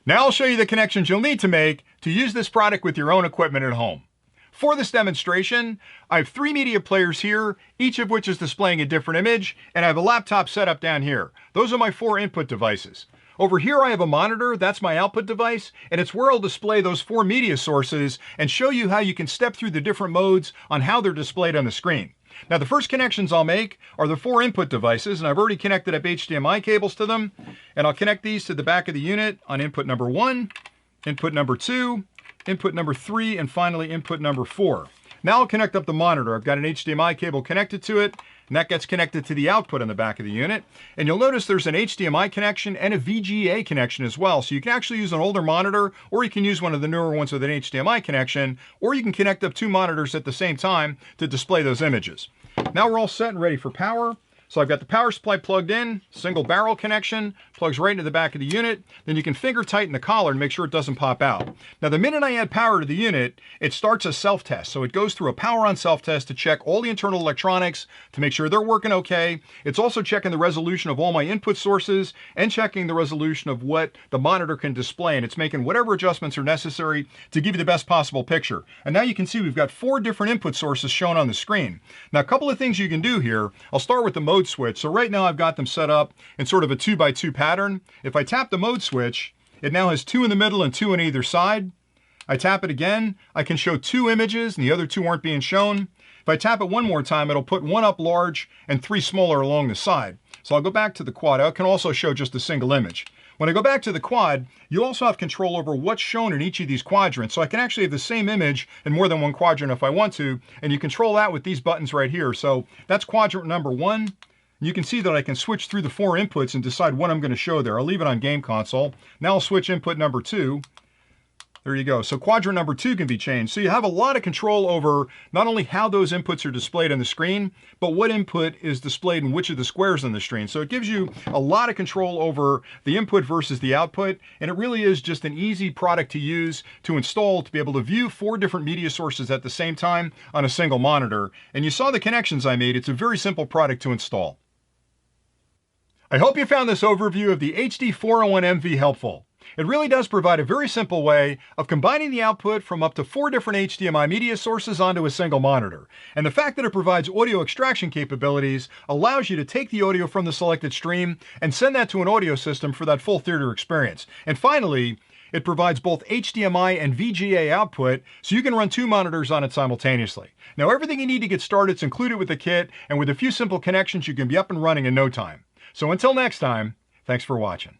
Now I'll show you the connections you'll need to make to use this product with your own equipment at home. For this demonstration, I have 3 media players here, each of which is displaying a different image, and I have a laptop set up down here. Those are my 4 input devices. Over here I have a monitor, that's my output device, and it's where I'll display those 4 media sources and show you how you can step through the different modes on how they're displayed on the screen. Now the first connections I'll make are the 4 input devices, and I've already connected up HDMI cables to them, and I'll connect these to the back of the unit on input number 1, input number 2, input number 3, and finally input number 4. Now I'll connect up the monitor. I've got an HDMI cable connected to it, and that gets connected to the output on the back of the unit. And you'll notice there's an HDMI connection and a VGA connection as well. So you can actually use an older monitor, or you can use one of the newer ones with an HDMI connection, or you can connect up 2 monitors at the same time to display those images. Now we're all set and ready for power. So I've got the power supply plugged in, single barrel connection, plugs right into the back of the unit. Then you can finger tighten the collar and make sure it doesn't pop out. Now the minute I add power to the unit, it starts a self-test. So it goes through a power on self-test to check all the internal electronics to make sure they're working okay. It's also checking the resolution of all my input sources and checking the resolution of what the monitor can display. And it's making whatever adjustments are necessary to give you the best possible picture. And now you can see we've got 4 different input sources shown on the screen. Now a couple of things you can do here. I'll start with the mode switch. So right now I've got them set up in sort of a 2x2 pattern. If I tap the mode switch, it now has 2 in the middle and 2 on either side. I tap it again, I can show 2 images and the other 2 aren't being shown. If I tap it one more time, it'll put 1 up large and 3 smaller along the side. So I'll go back to the quad. I can also show just a single image. When I go back to the quad, you also have control over what's shown in each of these quadrants. So I can actually have the same image in more than one quadrant if I want to, and you control that with these buttons right here. So that's quadrant number 1. You can see that I can switch through the 4 inputs and decide what I'm going to show there. I'll leave it on game console. Now I'll switch input number 2. There you go. So quadrant number 2 can be changed. So you have a lot of control over not only how those inputs are displayed on the screen, but what input is displayed in which of the squares on the screen. So it gives you a lot of control over the input versus the output. And it really is just an easy product to use, to install, to be able to view 4 different media sources at the same time on a single monitor. And you saw the connections I made. It's a very simple product to install. I hope you found this overview of the HD-401MV helpful. It really does provide a very simple way of combining the output from up to 4 different HDMI media sources onto a single monitor. And the fact that it provides audio extraction capabilities allows you to take the audio from the selected stream and send that to an audio system for that full theater experience. And finally, it provides both HDMI and VGA output, so you can run 2 monitors on it simultaneously. Now everything you need to get started is included with the kit, and with a few simple connections you can be up and running in no time. So until next time, thanks for watching.